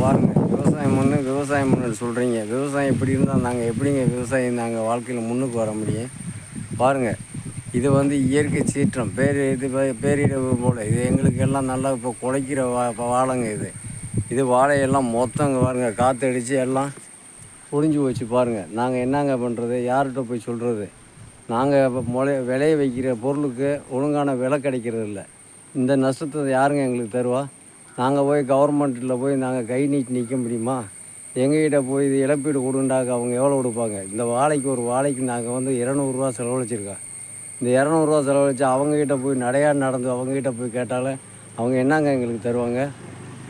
பாருங்கள், விவசாயம் பண்ணுன்னு சொல்கிறீங்க. விவசாயம் இப்படி இருந்தால் நாங்கள் எப்படிங்க விவசாயம் நாங்கள் வாழ்க்கையில் முன்னுக்கு வர முடியும்? பாருங்கள், இது வந்து இயற்கை சீற்றம், பேரிடவு போல். இது எங்களுக்கு எல்லாம் நல்லா இப்போ குலைக்கிற வாழைங்க இது வாழையெல்லாம் மொத்தங்க பாருங்கள், காற்றடிச்சு எல்லாம் ஒழிஞ்சு போச்சு. பாருங்கள், நாங்கள் என்னங்க பண்ணுறது? யார்கிட்ட போய் சொல்கிறது? நாங்கள் இப்போ விளைய வைக்கிற பொருளுக்கு ஒழுங்கான விலை கிடைக்கிறது இல்லை. இந்த நஷ்டத்தை யாருங்க எங்களுக்கு தருவா? நாங்கள் போய் கவர்மெண்ட்டில் போய் நாங்கள் கை நீட்டி நிற்க முடியுமா? எங்ககிட்ட போய் இது இழப்பீடு கொடுண்டாக்க அவங்க எவ்வளோ கொடுப்பாங்க? இந்த ஒரு வாழைக்கு நாங்கள் வந்து 200 செலவழிச்சிருக்கோம். இந்த 200 செலவழித்து அவங்கக்கிட்ட போய் நடந்து அவங்கக்கிட்ட போய் கேட்டாலும் அவங்க என்னங்க எங்களுக்கு தருவாங்க?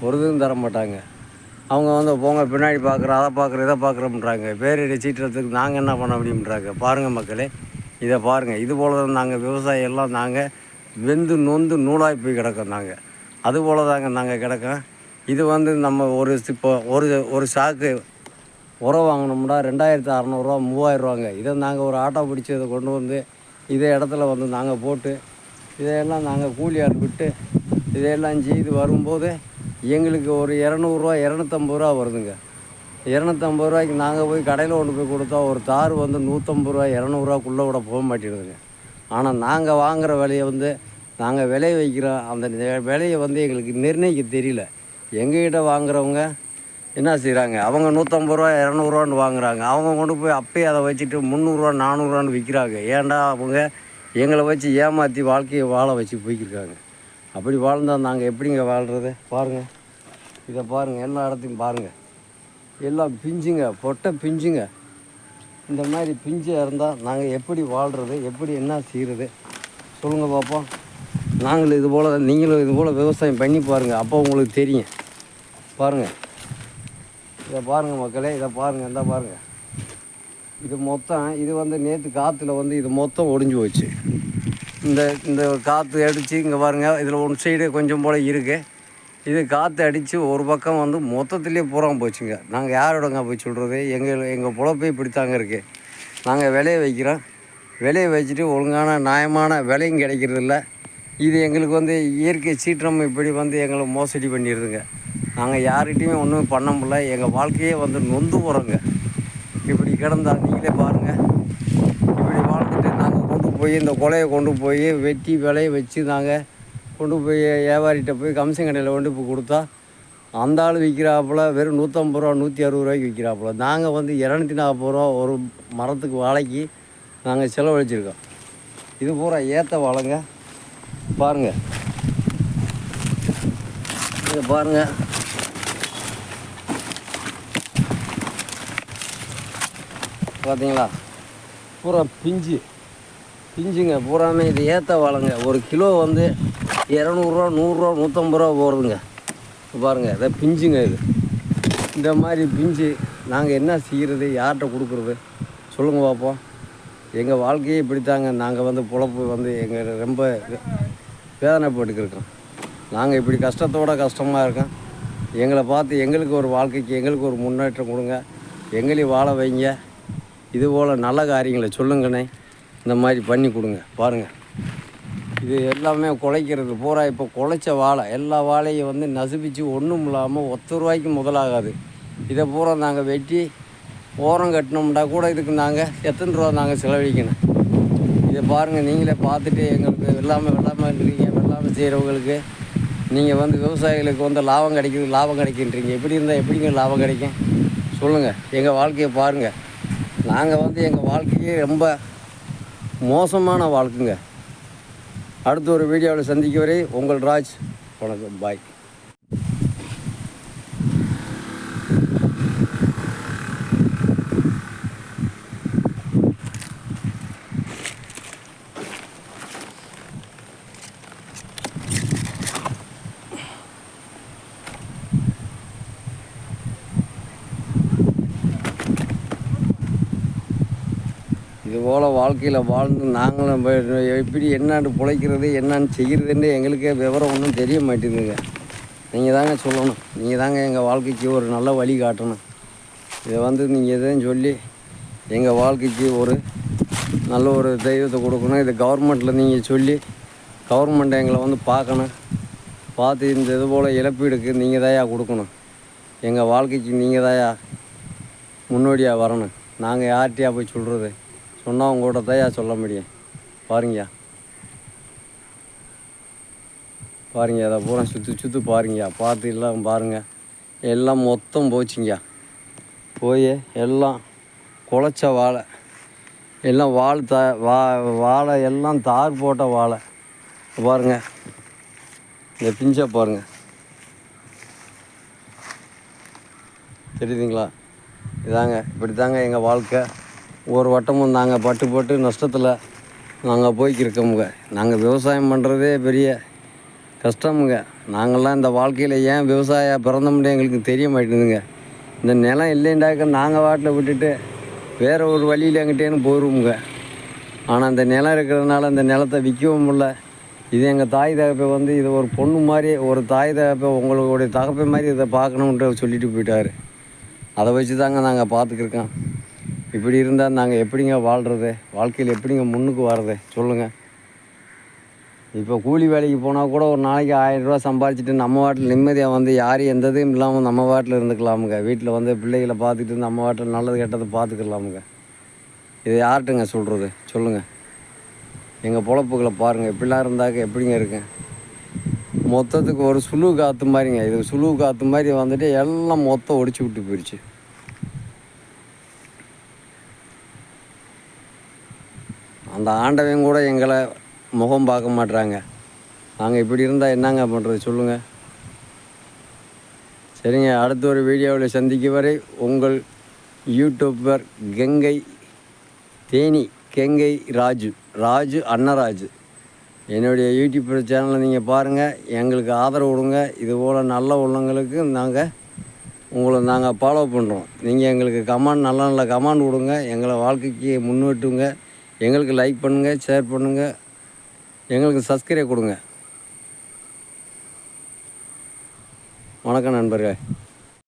ஒரு இதுவும் தர மாட்டாங்க. அவங்க வந்து போங்க பின்னாடி பார்க்குறோம், அதை பார்க்குறோம், இதை பார்க்குறோம்ன்றாங்க. பேரிடர் சீற்றத்துக்கு நாங்கள் என்ன பண்ண முடியும்ன்றாங்க. பாருங்கள் மக்களே, இதை பாருங்கள். இது போல் தான் நாங்கள் விவசாயம் எல்லாம் நாங்கள் வெந்து நொந்து நூலாகி போய் கிடக்கோம். அதுபோல் தாங்க நாங்கள் கிடக்கோம். இது வந்து நம்ம இப்போ ஒரு சாக்கு உரம் வாங்கினோம்னா 2600 3000 இதை நாங்கள் ஒரு ஆட்டோ பிடிச்சி இதை கொண்டு வந்து இதே இடத்துல வந்து நாங்கள் போட்டு இதையெல்லாம் நாங்கள் கூலியார் விட்டு இதையெல்லாம் செய்து வரும்போது எங்களுக்கு ஒரு 200 250 வருதுங்க. 250 நாங்கள் போய் கடையில் கொண்டு போய் கொடுத்தா ஒரு தார் வந்து 150 200 விட போக மாட்டேங்குதுங்க. ஆனால் நாங்கள் வாங்குகிற விலையை வந்து நாங்கள் விளைய வைக்கிறோம். அந்த விலையை வந்து எங்களுக்கு நிர்ணயிக்க தெரியல. எங்ககிட்ட வாங்குறவங்க என்ன செய்கிறாங்க? அவங்க 150 200 வாங்குகிறாங்க. அவங்க கொண்டு போய் அப்பயே அதை வச்சுட்டு 300 400 விற்கிறாங்க. ஏன்டா அவங்க எங்களை வச்சு ஏமாற்றி வாழ்க்கையை வாழ வச்சு போய்க்கிருக்காங்க. அப்படி வாழ்ந்தால் நாங்கள் எப்படிங்க வாழ்கிறது? பாருங்கள், இதை பாருங்கள், எல்லா இடத்தையும் பாருங்கள், எல்லாம் பிஞ்சுங்க, பொட்டை பிஞ்சுங்க. இந்த மாதிரி பிஞ்சு இருந்தால் நாங்கள் எப்படி வாழ்கிறது? எப்படி என்ன செய்கிறது? சொல்லுங்கள் பார்ப்போம். நீங்களும் இது போல் விவசாயம் பண்ணி பாருங்கள், அப்போ உங்களுக்கு தெரியும். பாருங்கள், இதை பாருங்கள் மக்களே, இதை பாருங்கள், இந்த பாருங்கள். இது மொத்தம் இது வந்து நேற்று காற்றுல வந்து இது மொத்தம் ஒடிஞ்சு போச்சு. இந்த காற்று அடித்து இங்கே பாருங்கள், இதில் ஒன் சைடு கொஞ்சம் போல் இருக்குது. இது காற்று அடித்து ஒரு பக்கம் வந்து மொத்தத்துலேயே பூராமல் போச்சுங்க. நாங்கள் யாரோடங்க போய் சொல்கிறது? எங்கள் பொழப்பே இப்படித்தாங்க இருக்குது. நாங்கள் விளைய வைக்கிறோம், விளைய வச்சுட்டு ஒழுங்கான நியாயமான விலையும் கிடைக்கிறதில்ல. இது எங்களுக்கு வந்து இயற்கை சீற்றம் இப்படி வந்து எங்களை மோசடி பண்ணிடுதுங்க. நாங்கள் யார்கிட்டையுமே ஒன்றும் பண்ண முடியல. எங்கள் வாழ்க்கையே வந்து நொந்து போகிறோங்க. இப்படி கிடந்தால் நீங்களே பாருங்கள். இப்படி வாழ்ந்துட்டு நாங்கள் கொண்டு போய் இந்த கொலையை கொண்டு போய் வெட்டி விளைய வச்சு நாங்கள் கொண்டு போய் வியாபாரிகிட்ட போய் கமிஷன் கடையில் கொண்டு போய் கொடுத்தா அந்த ஆள் விற்கிறாப்புல வெறும் 150 160 விற்கிறாப்புல. நாங்கள் வந்து 240 ஒரு மரத்துக்கு வாழைக்கு நாங்கள் செலவழிச்சிருக்கோம். இது பூரா ஏற்ற வாழைங்க. பாருங்கள், இதை பாருங்கள். பார்த்தீங்களா? பூரா பிஞ்சுங்க பூராமே. இது ஏற்ற வாழைங்க. ஒரு கிலோ வந்து 200 100 150 போகிறதுங்க. பாருங்கள், இதை பிஞ்சுங்க. இந்த மாதிரி பிஞ்சு நாங்கள் என்ன செய்கிறது? யார்கிட்ட கொடுக்குறது? சொல்லுங்கள் பார்ப்போம். எங்கள் வாழ்க்கையே இப்படித்தாங்க. நாங்கள் வந்து பொழப்பு வந்து எங்கள் ரொம்ப வேதனைப்பட்டுக்கிருக்கோம். நாங்கள் இப்படி கஷ்டமாக இருக்கோம். எங்களை பார்த்து எங்களுக்கு ஒரு வாழ்க்கைக்கு எங்களுக்கு ஒரு முன்னேற்றம் கொடுங்க, எங்களையும் வாழ வைங்க. இதுபோல் நல்ல காரியங்களை சொல்லுங்கண்ணே. இந்த மாதிரி பண்ணி கொடுங்க. பாருங்கள், இது எல்லாமே குலைக்கிறது பூரா. இப்போ குலைச்ச வாழை எல்லா வாழையும் வந்து நசுப்பிச்சு ஒன்றும் இல்லாமல் ₹10 முதலாகாது. இதை பூரா நாங்கள் வெட்டி ஓரம் கட்டினோம்னா கூட இதுக்கு நாங்கள் எத்தனை ரூபா நாங்கள் செலவழிக்கணும்? இதை பாருங்கள், நீங்களே பார்த்துட்டு எங்களுக்கு வெள்ளாமை இருக்கீங்க. வெள்ளாமை செய்கிறவங்களுக்கு நீங்கள் வந்து விவசாயிகளுக்கு வந்து லாபம் கிடைக்கின்றீங்க. எப்படி இருந்தால் எப்படிங்க லாபம் கிடைக்கும்? சொல்லுங்கள். எங்கள் வாழ்க்கையை பாருங்கள். நாங்கள் வந்து எங்கள் வாழ்க்கையே ரொம்ப மோசமான வாழ்க்கைங்க. அடுத்த ஒரு வீடியோவில் சந்திக்க வரை உங்கள் ராஜ். வணக்கம், பாய். இதுபோல் வாழ்க்கையில் வாழ்ந்து நாங்களும் எப்படி என்னான்னு பிழைக்கிறது என்னான்னு செய்கிறதுன்னு எங்களுக்கே விவரம் ஒன்றும் தெரிய மாட்டேங்குதுங்க. நீங்கள் தாங்க சொல்லணும். நீங்கள் தாங்க எங்கள் வாழ்க்கைக்கு ஒரு நல்ல வழி காட்டணும். இதை வந்து நீங்கள் எதையும் சொல்லி எங்கள் வாழ்க்கைக்கு ஒரு நல்ல ஒரு தெய்வத்தை கொடுக்கணும். இது கவர்மெண்ட்டில் நீங்கள் சொல்லி கவர்மெண்ட்டை எங்களை வந்து பார்க்கணும். பார்த்து இந்த இது போல் இழப்பீடுக்கு நீங்கள் தான் கொடுக்கணும். எங்கள் வாழ்க்கைக்கு நீங்கள் தாயா முன்னோடியாக வரணும். நாங்கள் யார்கிட்டையா போய் சொல்கிறது? சொன்னால் உங்கள்கிட்ட தாயா சொல்ல முடியும். பாருங்கய்யா, பாருங்கள், அதை பூரா சுற்றி பாருங்கய்யா. பார்த்து எல்லாம் பாருங்கள், எல்லாம் மொத்தம் போச்சுங்கய்யா. போய் எல்லாம் குலைச்ச வாழை, எல்லாம் வாழை எல்லாம் தார் போட்ட வாழை பாருங்கள். இந்த பிஞ்சை பாருங்கள், தெரியுதுங்களா? இதாங்க, இப்படி தாங்க எங்கள் வாழ்க்கை. ஒரு வட்டமும் நாங்கள் பட்டு நஷ்டத்தில் நாங்கள் போய்க்கிருக்கோமுங்க. நாங்கள் விவசாயம் பண்ணுறதே பெரிய கஷ்டமுங்க. நாங்கள்லாம் இந்த வாழ்க்கையில் ஏன் விவசாயம் பிறந்தோம்னே எங்களுக்கு தெரிய மாட்டேங்குதுங்க. இந்த நிலம் இல்லைண்டாக்க நாங்கள் வாட்டில் விட்டுட்டு வேறு ஒரு வழியில் எங்கிட்டேன்னு போயிடுவோமுங்க. ஆனால் இந்த நிலம் இருக்கிறதுனால இந்த நிலத்தை விற்கவும் முடியல. இது எங்கள் தாய் தகப்பை வந்து இது ஒரு பொண்ணு மாதிரி, ஒரு தாய் தகப்பை உங்களுடைய தகப்பை மாதிரி இதை பார்க்கணுன்ட்டு சொல்லிட்டு போயிட்டார். அதை வச்சு தாங்க நாங்கள் பார்த்துக்கிருக்கோம். இப்படி இருந்தால் நாங்கள் எப்படிங்க வாழ்கிறது? வாழ்க்கையில் எப்படிங்க முன்னுக்கு வர்றது சொல்லுங்கள்? இப்போ கூலி வேலைக்கு போனால் கூட ஒரு நாளைக்கு 1000 ரூபா சம்பாரிச்சிட்டு நம்ம வாட்டில் நிம்மதியாக வந்து யாரும் எந்த இதுவும் இல்லாமல் நம்ம வாட்டில் இருந்துக்கலாமுங்க. வீட்டில் வந்து பிள்ளைகளை பார்த்துக்கிட்டு நம்ம வாட்டில் நல்லது கெட்டது பார்த்துக்கலாமுங்க. இதை யார்கிட்டங்க சொல்கிறது சொல்லுங்கள்? எங்கள் பொழப்புகளை பாருங்கள், இப்படிலாம் இருந்தாக்க எப்படிங்க இருக்குங்க? மொத்தத்துக்கு ஒரு சுழு காற்று மாதிரிங்க. இது சுழு காற்று மாதிரி வந்துட்டு எல்லாம் மொத்தம் ஒடிச்சு விட்டு போயிடுச்சு. அந்த ஆண்டவன் கூட எங்களை முகம் பார்க்க மாட்டுறாங்க. நாங்கள் இப்படி இருந்தால் என்னங்க பண்ணுறது சொல்லுங்கள்? சரிங்க, அடுத்த ஒரு வீடியோவில் சந்திக்கும் வரை உங்கள் யூடியூபர் கெங்கை ராஜு அன்னராஜு. என்னுடைய யூடியூப் சேனலை நீங்கள் பாருங்கள், எங்களுக்கு ஆதரவு கொடுங்க. இதுபோல் நல்ல உள்ளங்களுக்கு நாங்கள் ஃபாலோ பண்ணுறோம். நீங்கள் எங்களுக்கு நல்ல கமெண்ட் கொடுங்க, எங்களை வாழ்க்கைக்கு முன்னேற்றுங்க. எங்களுக்கு லைக் பண்ணுங்கள், ஷேர் பண்ணுங்கள், எங்களுக்கு சப்ஸ்கிரைப் கொடுங்க. வணக்கம் நண்பர்களே.